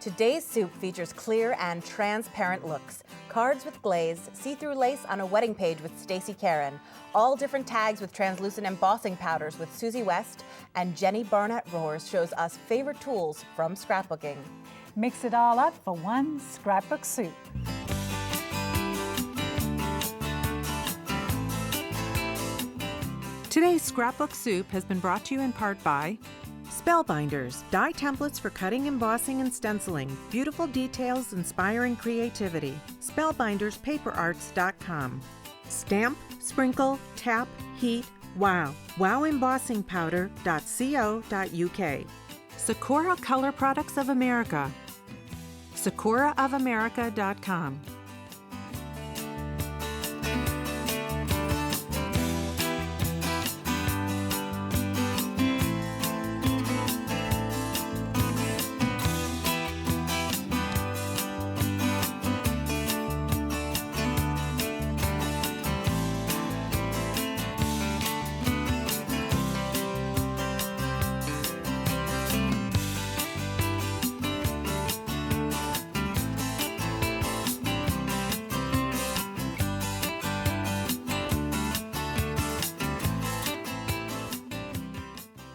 Today's soup features clear and transparent looks. Cards with glaze, see-through lace on a wedding page with Stacey Caron. All different tags with translucent embossing powders with Suzy West. And Jenny Barnett Rohrs shows us favorite tools from scrapbooking. Mix it all up for one scrapbook soup. Today's scrapbook soup has been brought to you in part by Spellbinders, dye templates for cutting, embossing, and stenciling. Beautiful details, inspiring creativity. Spellbinderspaperarts.com. Stamp, sprinkle, tap, heat, wow. Wowembossingpowder.co.uk. Sakura Color Products of America. sakuraofamerica.com.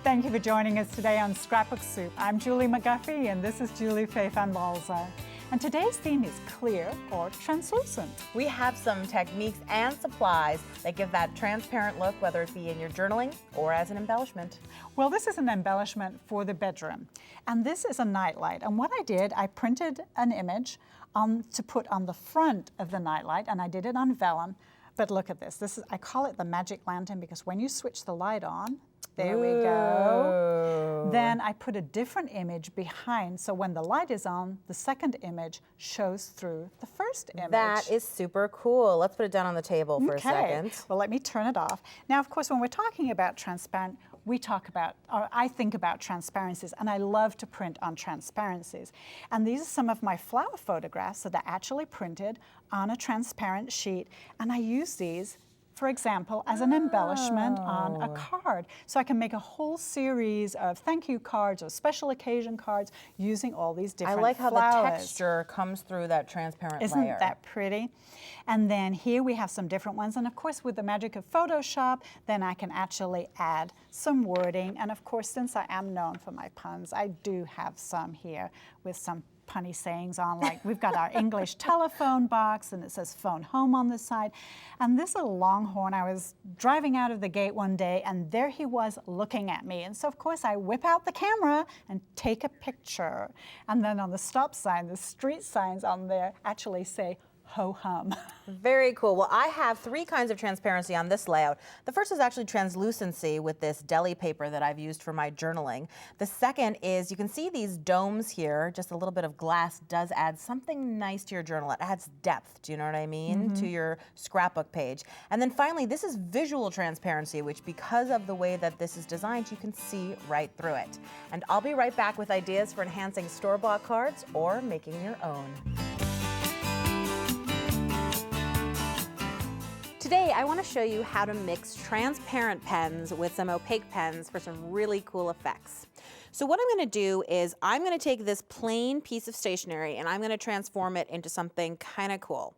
Thank you for joining us today on Scrapbook Soup. I'm Julie McGuffee and this is Julie Faye van Balzer. And today's theme is clear or translucent. We have some techniques and supplies that give that transparent look, whether it be in your journaling or as an embellishment. Well, this is an embellishment for the bedroom. And this is a nightlight. And what I did, I printed an image to put on the front of the nightlight, and I did it on vellum. But look at this. I call it the magic lantern because when you switch the light on, there we go. Then I put a different image behind, so when the light is on, the second image shows through the first image. That is super cool. Let's put it down on the table for a second. Well, let me turn it off. Now, of course, when we're talking about transparent, I think about transparencies, and I love to print on transparencies. And these are some of my flower photographs that are actually printed on a transparent sheet, and I use these, for example, as an embellishment on a card. So I can make a whole series of thank you cards or special occasion cards using all these different flowers. I like how the texture comes through that transparent layer. Isn't that pretty? And then here we have some different ones. And of course, with the magic of Photoshop, then I can actually add some wording. And of course, since I am known for my puns, I do have some here with some punny sayings on, like we've got our English telephone box and it says phone home on the side. And this is a longhorn. I was driving out of the gate one day and there he was looking at me. And so of course I whip out the camera and take a picture. And then on the stop sign, the street signs on there actually say ho-hum. Very cool. Well, I have three kinds of transparency on this layout. The first is actually translucency with this deli paper that I've used for my journaling. The second is, you can see these domes here, just a little bit of glass does add something nice to your journal. It adds depth, do you know what I mean, to your scrapbook page. And then finally, this is visual transparency, which because of the way that this is designed, you can see right through it. And I'll be right back with ideas for enhancing store-bought cards or making your own. Today, I want to show you how to mix transparent pens with some opaque pens for some really cool effects. So what I'm going to do is I'm going to take this plain piece of stationery and I'm going to transform it into something kind of cool.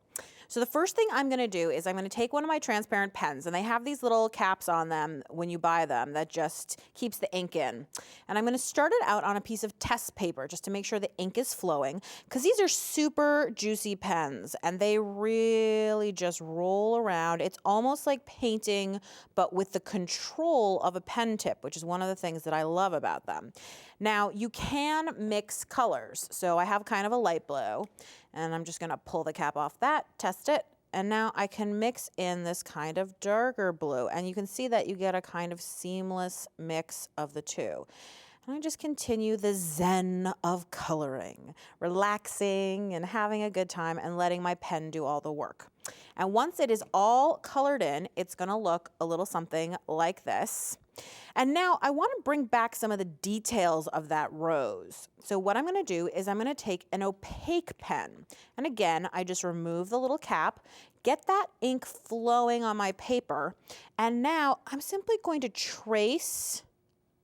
So the first thing I'm going to do is I'm going to take one of my transparent pens, and they have these little caps on them when you buy them that just keeps the ink in. And I'm going to start it out on a piece of test paper just to make sure the ink is flowing, because these are super juicy pens and they really just roll around. It's almost like painting, but with the control of a pen tip, which is one of the things that I love about them. Now, you can mix colors. So I have kind of a light blue, and I'm just going to pull the cap off that, test it, and now I can mix in this kind of darker blue, and you can see that you get a kind of seamless mix of the two. And I just continue the zen of coloring, relaxing and having a good time and letting my pen do all the work. And once it is all colored in, it's going to look a little something like this. And now I want to bring back some of the details of that rose. So what I'm going to do is I'm going to take an opaque pen. And again, I just remove the little cap, get that ink flowing on my paper. And now I'm simply going to trace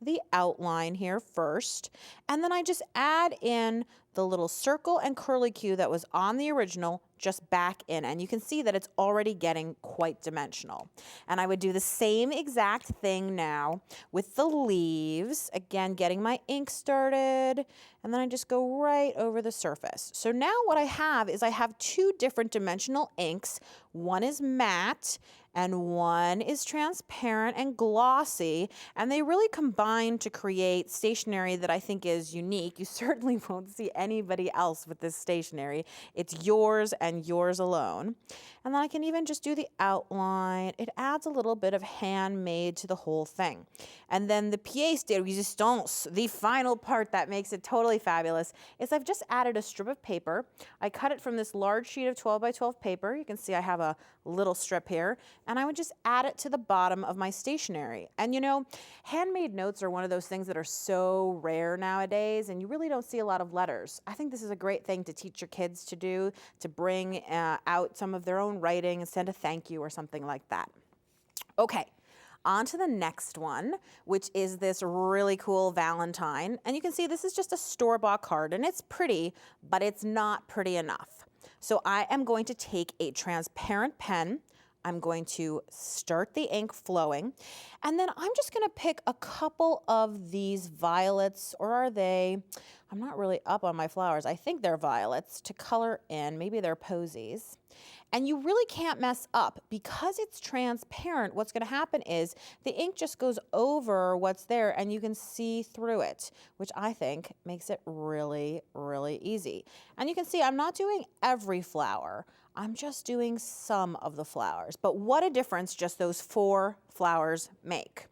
the outline here first, and then I just add in the little circle and curlicue that was on the original just back in, and you can see that it's already getting quite dimensional. And I would do the same exact thing now with the leaves, again getting my ink started, and then I just go right over the surface. So now what I have is I have two different dimensional inks. One is matte and one is transparent and glossy, and they really combine to create stationery that I think is unique. You certainly won't see anybody else with this stationery. It's yours and yours alone. And then I can even just do the outline. It adds a little bit of handmade to the whole thing. And then the pièce de résistance, the final part that makes it totally fabulous, is I've just added a strip of paper. I cut it from this large sheet of 12 by 12 paper. You can see I have a little strip here, and I would just add it to the bottom of my stationery. And you know, handmade notes are one of those things that are so rare nowadays, and you really don't see a lot of letters. I think this is a great thing to teach your kids to do, to bring out some of their own writing and send a thank you or something like that. Okay. On to the next one, which is this really cool Valentine. And you can see this is just a store-bought card, and it's pretty, but it's not pretty enough. So I am going to take a transparent pen. I'm going to start the ink flowing, and then I'm just going to pick a couple of these violets, or are they, I'm not really up on my flowers. I think they're violets to color in. Maybe they're posies. And you really can't mess up because it's transparent. What's going to happen is the ink just goes over what's there and you can see through it, which I think makes it really, really easy. And you can see I'm not doing every flower. I'm just doing some of the flowers. But what a difference just those 4 flowers make.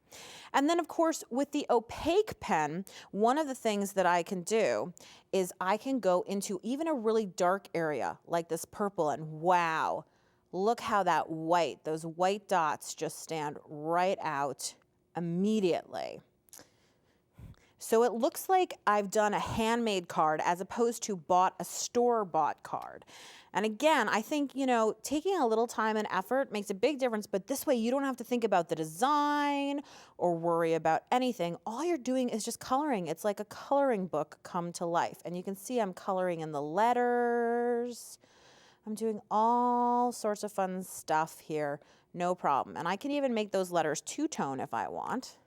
And then, of course, with the opaque pen, one of the things that I can do is I can go into even a really dark area like this purple, and wow, look how that white, those white dots just stand right out immediately. So it looks like I've done a handmade card as opposed to bought a store-bought card. And again, I think, you know, taking a little time and effort makes a big difference, but this way you don't have to think about the design or worry about anything. All you're doing is just coloring. It's like a coloring book come to life. And you can see I'm coloring in the letters. I'm doing all sorts of fun stuff here, no problem. And I can even make those letters two-tone if I want,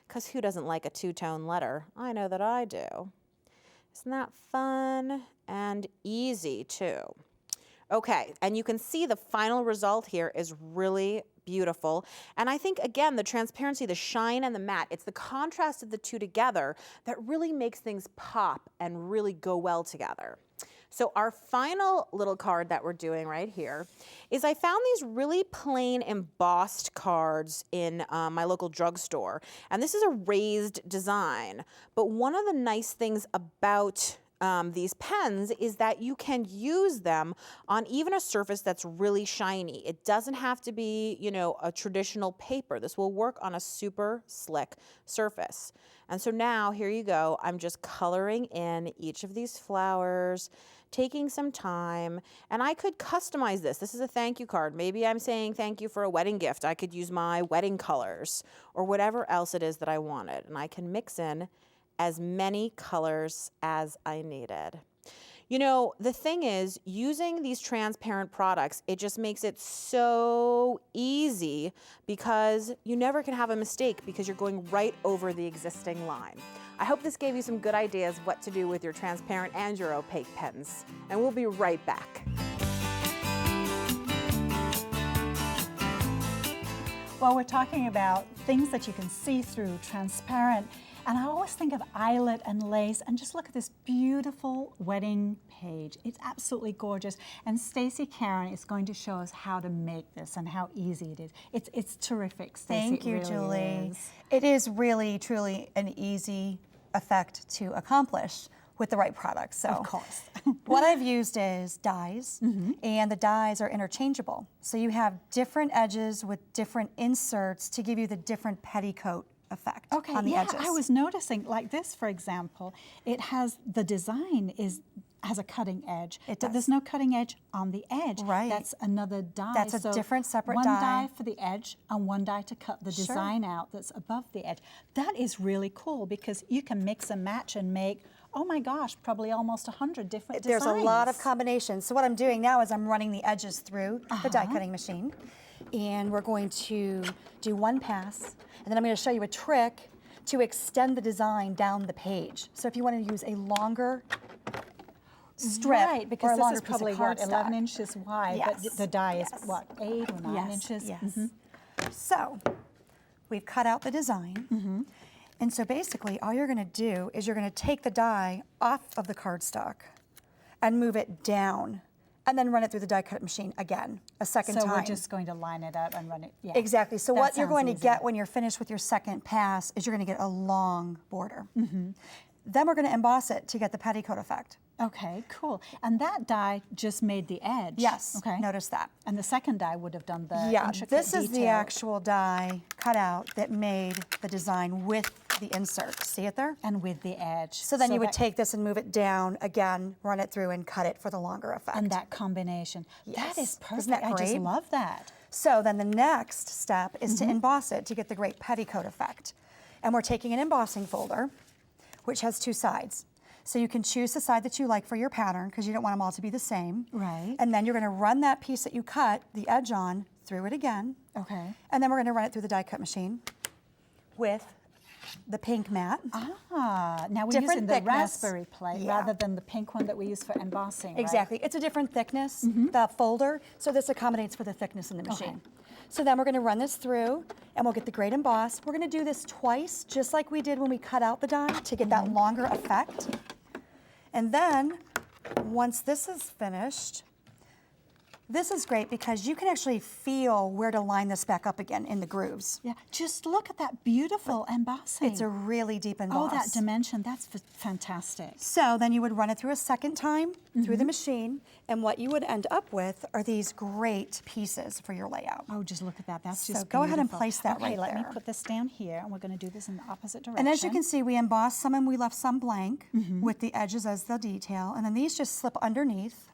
because who doesn't like a two-tone letter? I know that I do. Isn't that fun and easy too? Okay, and you can see the final result here is really beautiful. And I think, again, the transparency, the shine, and the matte, it's the contrast of the two together that really makes things pop and really go well together. So our final little card that we're doing right here is I found these really plain embossed cards in my local drugstore. And this is a raised design. But one of the nice things about these pens is that you can use them on even a surface that's really shiny. It doesn't have to be, you know, a traditional paper. This will work on a super slick surface. And so now here you go. I'm just coloring in each of these flowers, taking some time, and I could customize this. This is a thank you card. Maybe I'm saying thank you for a wedding gift. I could use my wedding colors or whatever else it is that I wanted, and I can mix in as many colors as I needed. You know, the thing is, using these transparent products, it just makes it so easy because you never can have a mistake because you're going right over the existing line. I hope this gave you some good ideas what to do with your transparent and your opaque pens. And we'll be right back. Well, we're talking about things that you can see through, transparent. And I always think of eyelet and lace, and just look at this beautiful wedding page. It's absolutely gorgeous. And Stacey Caron is going to show us how to make this and how easy it is. It's terrific, Stacey. Thank you, really Julie. is. It is really, truly an easy effect to accomplish with the right products. So, Of course. what I've used is dies, and the dies are interchangeable. So you have different edges with different inserts to give you the different petticoat effect on the edges. I was noticing, like this, for example, it has, the design is has a cutting edge. It But does. there's no cutting edge on the edge. Right. That's another die. That's a So different separate one die. die for the edge and one die to cut the Sure. design out that's above the edge. That is really cool because you can mix and match and make, oh my gosh, probably almost 100 different There's designs. a lot of combinations. So what I'm doing now is I'm running the edges through the die cutting machine. And we're going to do one pass. And then I'm going to show you a trick to extend the design down the page. So if you want to use a longer strip Right, or because a this longer is piece probably of what, cardstock. 11 inches wide, but Yes, the die is yes. what, 8 or 9 Yes, inches? yes. Mhm. So we've cut out the design. And so basically all you're going to do is you're going to take the die off of the cardstock and move it down and then run it through the die cut machine again, a second So time. we're just going to line it up and run it, yeah. Exactly. So That what you're sounds going to easy. get when you're finished with your second pass is you're going to get a long border. Then we're going to emboss it to get the petticoat effect. Okay, cool. And that die just made the edge. Yes, Okay. notice that. And the second die would have done the Yeah, intricate this is the detail. actual die cut out that made the design with the insert. See it there? And with the edge. So then you would that- take this and move it down again, run it through and cut it for the longer effect. And that combination. That is Yes. perfect. Isn't that I just great? love that. So then the next step is to emboss it to get the great petticoat effect. And we're taking an embossing folder, which has two sides. So you can choose the side that you like for your pattern because you don't want them all to be the same. Right. And then you're going to run that piece that you cut, the edge on, through it again. Okay. And then we're going to run it through the die cut machine with the pink mat. Ah, now we're Different using the thickness. raspberry plate Yeah. rather than the pink one that we use for embossing, right? Exactly. It's a different thickness, the folder, so this accommodates for the thickness in the machine. So then we're going to run this through and we'll get the great emboss. We're going to do this twice, just like we did when we cut out the die to get that longer effect. And then once this is finished, this is great because you can actually feel where to line this back up again in the grooves. Yeah, just look at that beautiful embossing. It's a really deep Oh, emboss. that dimension, that's fantastic. So then you would run it through a second time through the machine, and what you would end up with are these great pieces for your layout. Oh, just look at that. That's So just go ahead and beautiful. place that okay, right let me there. put this down here, and we're going to do this in the opposite direction. And as you can see, we embossed some and we left some blank with the edges as the detail, and then these just slip underneath.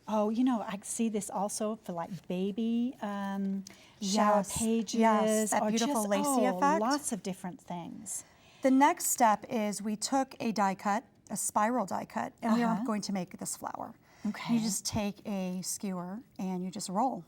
Oh, you know, I see this also for like baby shower Yes, pages. yes, that or beautiful just, lacy oh, effect. lots of different things. The next step is we took a die cut, a spiral die cut, and we are going to make this flower. Okay. You just take a skewer and you just roll.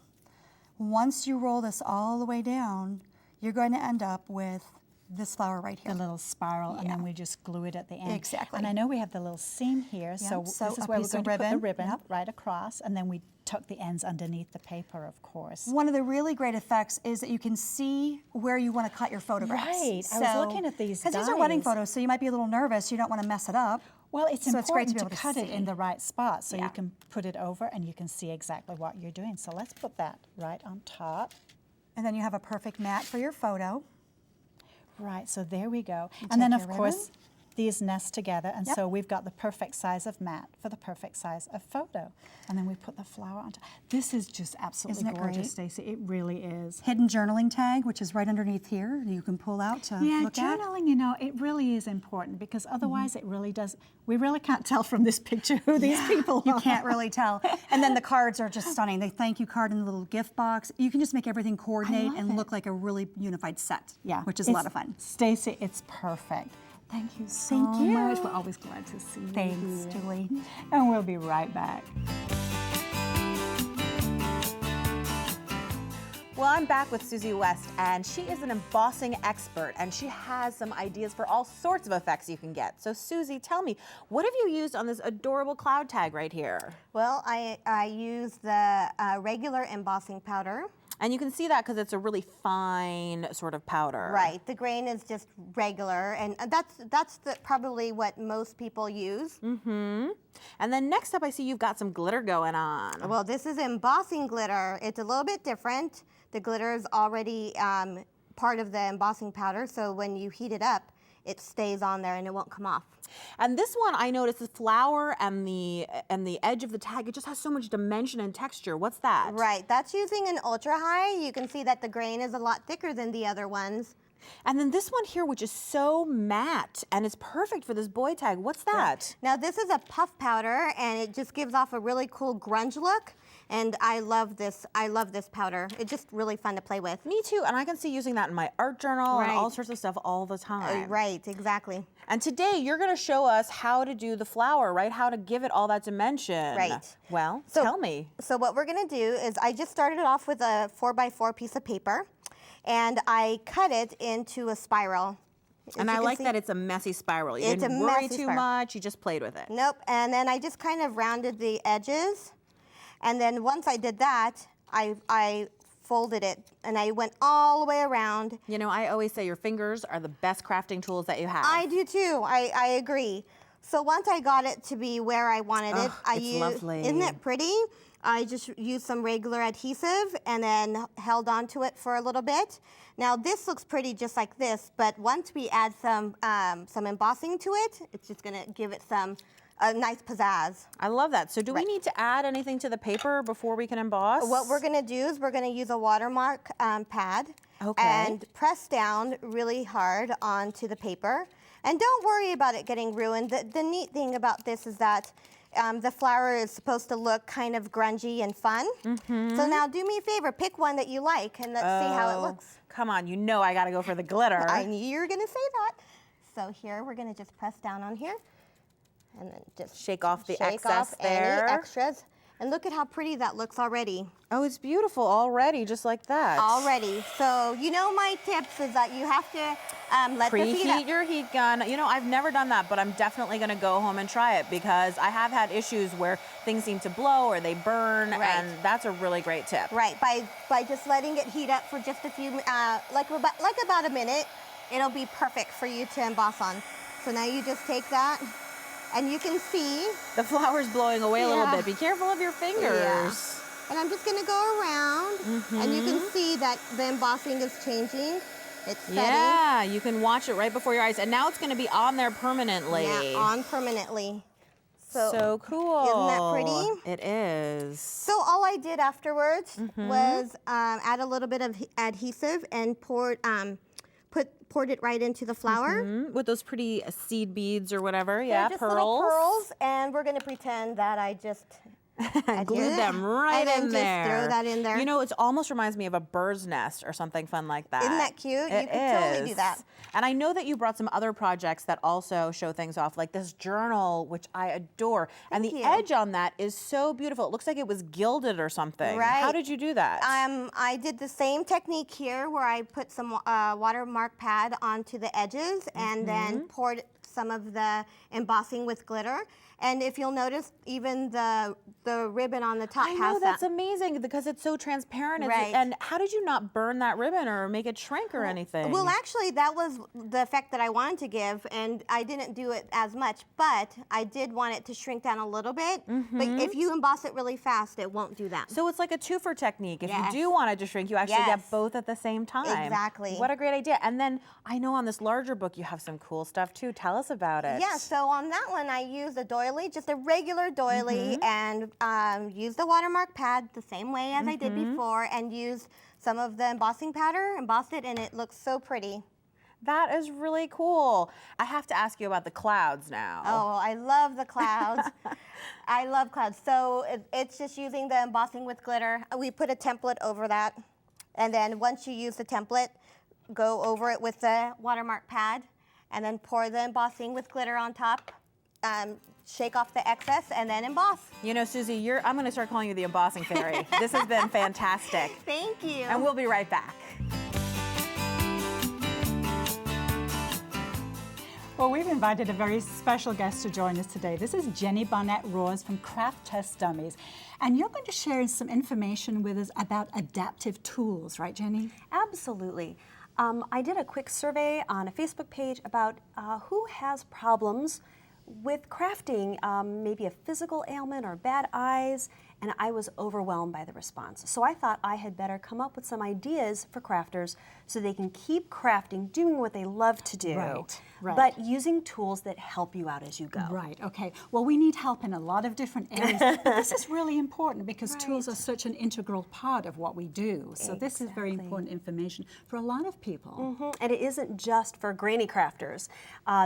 Once you roll this all the way down, you're going to end up with this flower right here. The little spiral, and Yeah. then we just glue it at the end. Exactly. And I know we have the little seam here, so so this is a where we're piece going of to put the ribbon, ribbon yep. right across, and then we tuck the ends underneath the paper, of course. One of the really great effects is that you can see where you want to cut your photographs. Right. I was looking at these because these are wedding dies. photos, so you might be a little nervous. You don't want to mess it up. Well, it's So it's great important to be able to cut it in see. the right spot so Yeah. you can put it over and you can see exactly what you're doing. So let's put that right on top. And then you have a perfect mat for your photo. Right, so there we go. take And then, your of course, these nest together, and Yep. so we've got the perfect size of mat for the perfect size of photo. And then we put the flower on top. This is just absolutely Isn't it gorgeous, great? Stacey. It really is. Hidden journaling tag, which is right underneath here. You can pull out to Yeah, look at. journaling, you know, it really is important because otherwise it really does, we really can't tell from this picture who these people are. You can't really tell. And then the cards are just stunning. The thank you card in the little gift box. You can just make everything coordinate love and it. look like a really unified set. Yeah. Which is a lot of fun. Stacey, it's perfect. Thank you so Thank you. much. We're always glad to see you. Thanks, here. Julie. And we'll be right back. Well, I'm back with Suzy West, and she is an embossing expert, and she has some ideas for all sorts of effects you can get. So, Suzy, tell me, what have you used on this adorable cloud tag right here? Well, I use the regular embossing powder. And you can see that because it's a really fine sort of powder. Right, the grain is just regular, and that's probably what most people use. Mm-hmm. And then next up, I see you've got some glitter going on. Well, this is embossing glitter. It's a little bit different. The glitter is already part of the embossing powder, so when you heat it up, it stays on there and it won't come off. And this one, I noticed the flower and the edge of the tag, it just has so much dimension and texture. What's that? Right, that's using an ultra high. You can see that the grain is a lot thicker than the other ones. And then this one here, which is so matte and it's perfect for this boy tag. What's that? Now this is a puff powder, and it just gives off a really cool grunge look. And I love this. I love this powder. It's just really fun to play with. Me too, and I can see using that in my art journal and Right. all sorts of stuff all the time. Right, exactly. And today you're gonna show us how to do the flower, right? How to give it all that dimension. Right. Well, So- tell me. So what we're gonna do is I just started off with a 4x4 piece of paper, and I cut it into a spiral. And As I you can like see- that it's a messy spiral. You It's didn't a worry messy too spiral. much, you just played with it. Nope, and then I just kind of rounded the edges. And then once I did that, I folded it and I went all the way around. You know, I always say your fingers are the best crafting tools that you have. I do too, I agree. So once I got it to be where I wanted it, I it's used, lovely. isn't it pretty? I just used some regular adhesive and then held onto it for a little bit. Now this looks pretty just like this, but once we add some embossing to it, it's just gonna give it a nice pizzazz. I love that. So do we Right. need to add anything to the paper before we can emboss? What we're gonna do is we're gonna use a watermark pad Okay. and press down really hard onto the paper. And don't worry about it getting ruined. The neat thing about this is that the flower is supposed to look kind of grungy and fun. So now do me a favor, pick one that you like and let's see how it looks. Come on, you know I gotta go for the glitter. I knew you were gonna say that. So here, we're gonna just press down on here and then just Shake off the shake excess off there. any extras. And look at how pretty that looks already. Oh, it's beautiful already, just like that. Already. So you know my tips is that you have to let the heat Preheat up. your heat gun. You know, I've never done that, but I'm definitely gonna go home and try it because I have had issues where things seem to blow or they burn, Right. and that's a really great tip. Right, by just letting it heat up for just a few, like about a minute, it'll be perfect for you to emboss on. So now you just take that, and you can see. The flower's blowing away a little Yeah. bit. Be careful of your fingers. And I'm just gonna go around, and you can see that the embossing is changing. It's setting. Yeah, you can watch it right before your eyes, and now it's gonna be on there permanently. Yeah, on permanently. So cool. Isn't that pretty? It is. So all I did afterwards was add a little bit of adhesive and poured it right into the flower. With those pretty seed beads or whatever, They're yeah, just pearls. little pearls, and we're gonna pretend that I just Glue them right and then in there. Just throw that in there. You know, it almost reminds me of a bird's nest or something fun like that. Isn't that cute? It You could totally do is. that. And I know that you brought some other projects that also show things off, like this journal, which I adore. And the Thank you. edge on that is so beautiful. It looks like it was gilded or something. Right. How did you do that? I did the same technique here where I put some watermark pad onto the edges and then poured some of the embossing with glitter. And if you'll notice, even the ribbon on the top I has know, that's that. amazing because it's so transparent. Right. And how did you not burn that ribbon or make it shrink or anything? Well, actually, that was the effect that I wanted to give, and I didn't do it as much, but I did want it to shrink down a little bit. But if you emboss it really fast, it won't do that. So it's like a twofer technique. If Yes. you do want it to shrink, you actually get Yes. both at the same time. Exactly. What a great idea. And then I know on this larger book you have some cool stuff too. Tell us about it. Yeah, so on that one, I used a doily, just a regular doily, and used the watermark pad the same way as I did before, and used some of the embossing powder, embossed it, and it looks so pretty. That is really cool. I have to ask you about the clouds now. Oh, I love the clouds. I love clouds. So it's just using the embossing with glitter. We put a template over that. And then once you use the template, go over it with the watermark pad, and then pour the embossing with glitter on top. Shake off the excess, and then emboss. You know, Suzy, I'm going to start calling you the embossing fairy. This has been fantastic. Thank you. And we'll be right back. Well, we've invited a very special guest to join us today. This is Jenny Barnett Rohrs from Craft Test Dummies. And you're going to share some information with us about adaptive tools, right, Jenny? Absolutely. I did a quick survey on a Facebook page about who has problems with crafting, maybe a physical ailment or bad eyes, and I was overwhelmed by the response. So I thought I had better come up with some ideas for crafters so they can keep crafting, doing what they love to do, Right. Right. but using tools that help you out as you go. Right, okay. Well, we need help in a lot of different areas, but this is really important because tools are such an integral part of what we do. So this is very important information for a lot of people. And it isn't just for granny crafters.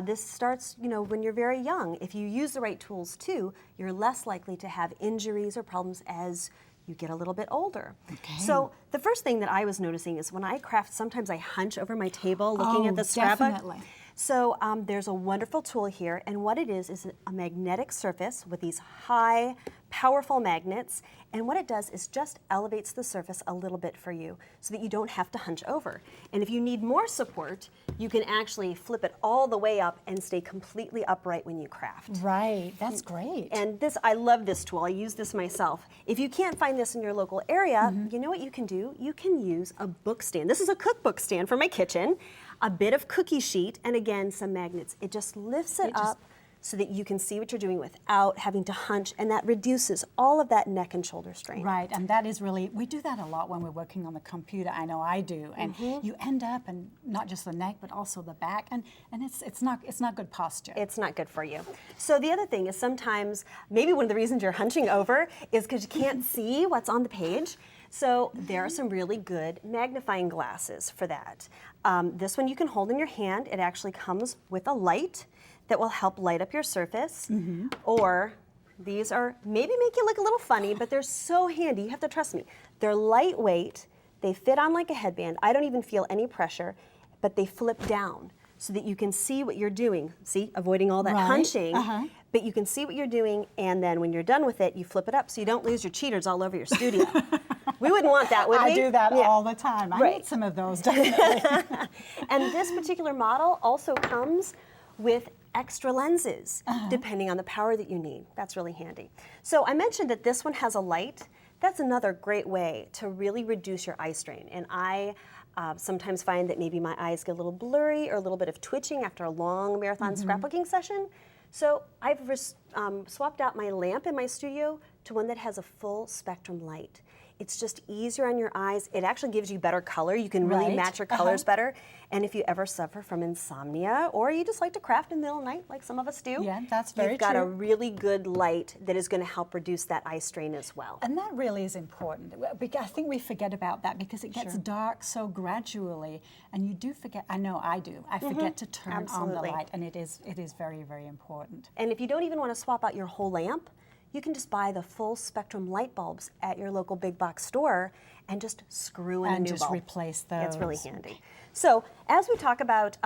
This starts, when you're very young. If you use the right tools too, you're less likely to have injuries or problems as you get a little bit older. Okay. So the first thing that I was noticing is when I craft, sometimes I hunch over my table looking at the scrapbook. Definitely. So there's a wonderful tool here, and what it is a magnetic surface with these high, powerful magnets, and what it does is just elevates the surface a little bit for you so that you don't have to hunch over. And if you need more support, you can actually flip it all the way up and stay completely upright when you craft. Right, that's great. And I love this tool. I use this myself. If you can't find this in your local area, you know what you can do? You can use a book stand. This is a cookbook stand for my kitchen, a bit of cookie sheet, and again, some magnets. It just lifts it up so that you can see what you're doing without having to hunch, and that reduces all of that neck and shoulder strain. Right, and that is really, we do that a lot when we're working on the computer. I know I do, and you end up, and not just the neck, but also the back, and it's not good posture. It's not good for you. So the other thing is sometimes, maybe one of the reasons you're hunching over is because you can't see what's on the page. So there are some really good magnifying glasses for that. This one you can hold in your hand. It actually comes with a light that will help light up your surface. Or these are, maybe make you look a little funny, but they're so handy. You have to trust me. They're lightweight. They fit on like a headband. I don't even feel any pressure, but they flip down so that you can see what you're doing. See, avoiding all that hunching, but you can see what you're doing, and then when you're done with it, you flip it up so you don't lose your cheaters all over your studio. We wouldn't want that, would we? I do that all the time. I need some of those, definitely. And this particular model also comes with extra lenses, depending on the power that you need. That's really handy. So I mentioned that this one has a light. That's another great way to really reduce your eye strain. And I sometimes find that maybe my eyes get a little blurry or a little bit of twitching after a long marathon scrapbooking session. So I've swapped out my lamp in my studio to one that has a full spectrum light. It's just easier on your eyes. It actually gives you better color. You can really match your colors better. And if you ever suffer from insomnia, or you just like to craft in the middle of the night, like some of us do, that's very you've got a really good light that is going to help reduce that eye strain as well. And that really is important. I think we forget about that because it gets dark so gradually, and you do forget. I know I do. I forget to turn on the light, and it is very, very important. And if you don't even want to swap out your whole lamp, you can just buy the full spectrum light bulbs at your local big box store and just screw in a new bulb. And just replace those. It's really handy. So as we talk about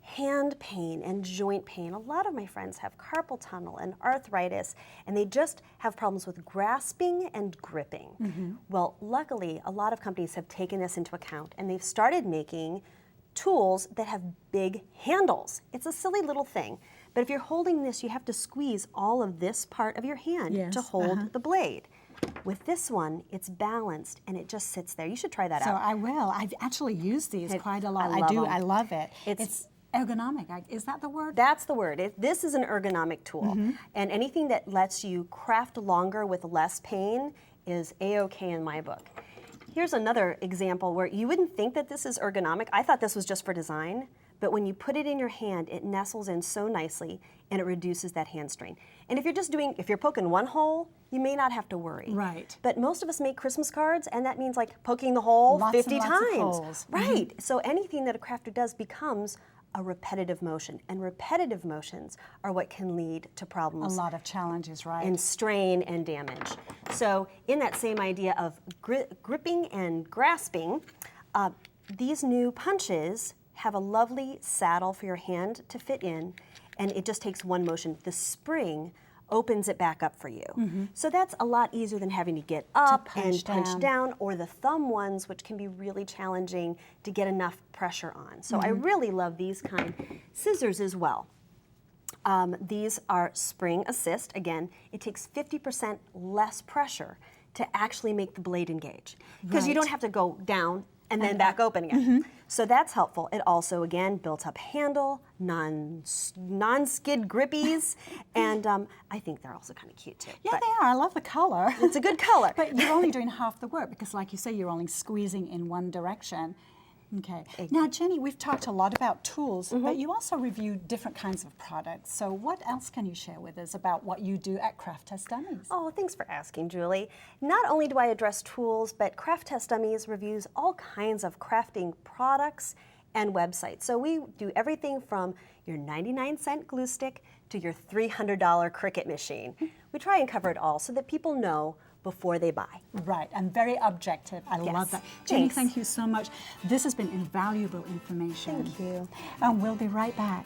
hand pain and joint pain, a lot of my friends have carpal tunnel and arthritis, and they just have problems with grasping and gripping. Well, luckily, a lot of companies have taken this into account, and they've started making tools that have big handles. It's a silly little thing. But if you're holding this, you have to squeeze all of this part of your hand to hold the blade. With this one, it's balanced and it just sits there. You should try that out. So I will. I've actually used these quite a lot. I do. I love it. It's ergonomic. Is that the word? That's the word. This is an ergonomic tool. And anything that lets you craft longer with less pain is A-OK in my book. Here's another example where you wouldn't think that this is ergonomic. I thought this was just for design. But when you put it in your hand, it nestles in so nicely and it reduces that hand strain. And if you're poking one hole, you may not have to worry. Right. But most of us make Christmas cards, and that means like poking the hole 50 and lots times. of holes. Right. So anything that a crafter does becomes a repetitive motion, and repetitive motions are what can lead to problems. A lot of challenges, right? And strain and damage. So in that same idea of gripping and grasping, these new punches have a lovely saddle for your hand to fit in, and it just takes one motion. The spring opens it back up for you. So that's a lot easier than having to get up and punch down, or the thumb ones, which can be really challenging to get enough pressure on. So I really love these kind. Scissors as well. These are spring assist. Again, it takes 50% less pressure to actually make the blade engage, because you don't have to go down and then back open again. So that's helpful. It also, again, built up handle, non-skid grippies, and I think they're also kind of cute too. Yeah, they are. I love the color. It's a good color. But you're only doing half the work because, like you say, you're only squeezing in one direction. Okay. Now, Jenny, we've talked a lot about tools, but you also review different kinds of products. So what else can you share with us about what you do at Craft Test Dummies? Oh, thanks for asking, Julie. Not only do I address tools, but Craft Test Dummies reviews all kinds of crafting products and websites. So we do everything from your 99-cent glue stick to your $300 Cricut machine. We try and cover it all so that people know before they buy. Right, and very objective. I love that. Jenny, Thanks. thank you so much. This has been invaluable information. Thank you. And we'll be right back.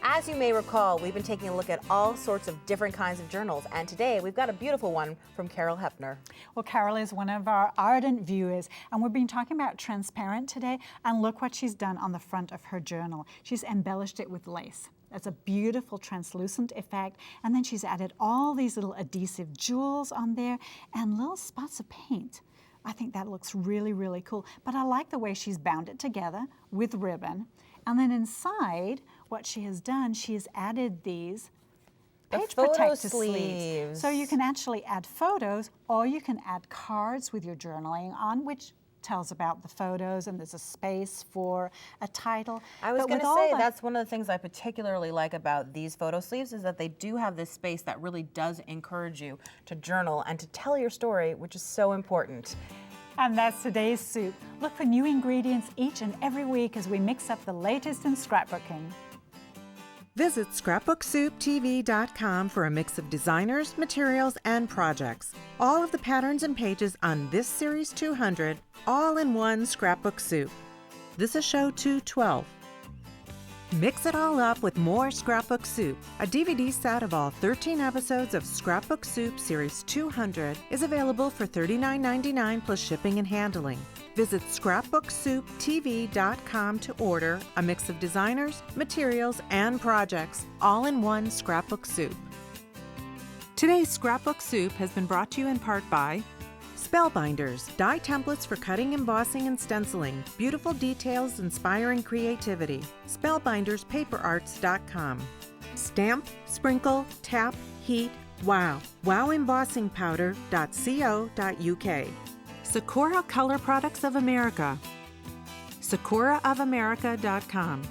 As you may recall, we've been taking a look at all sorts of different kinds of journals, and today we've got a beautiful one from Carol Hepner. Well, Carol is one of our ardent viewers, and we've been talking about transparent today, and look what she's done on the front of her journal. She's embellished it with lace. That's a beautiful translucent effect, and then she's added all these little adhesive jewels on there and little spots of paint. I think that looks really, really cool, but I like the way she's bound it together with ribbon, and then inside, what she has done, she has added these page photo protector sleeves. So you can actually add photos, or you can add cards with your journaling on, which tells about the photos, and there's a space for a title. I was But going with to all say the- that's one of the things I particularly like about these photo sleeves is that they do have this space that really does encourage you to journal and to tell your story, which is so important. And that's today's soup. Look for new ingredients each and every week as we mix up the latest in scrapbooking. Visit scrapbooksouptv.com for a mix of designers, materials, and projects. All of the patterns and pages on this Series 200, all in one scrapbook soup. This is show 212. Mix it all up with more Scrapbook Soup. A DVD set of all 13 episodes of Scrapbook Soup Series 200 is available for $39.99 plus shipping and handling. Visit scrapbooksouptv.com to order a mix of designers, materials, and projects, all in one scrapbook soup. Today's Scrapbook Soup has been brought to you in part by Spellbinders, die templates for cutting, embossing, and stenciling. Beautiful details inspiring creativity. Spellbinderspaperarts.com. Stamp, sprinkle, tap, heat, wow. Wowembossingpowder.co.uk. Sakura Color Products of America. sakuraofamerica.com.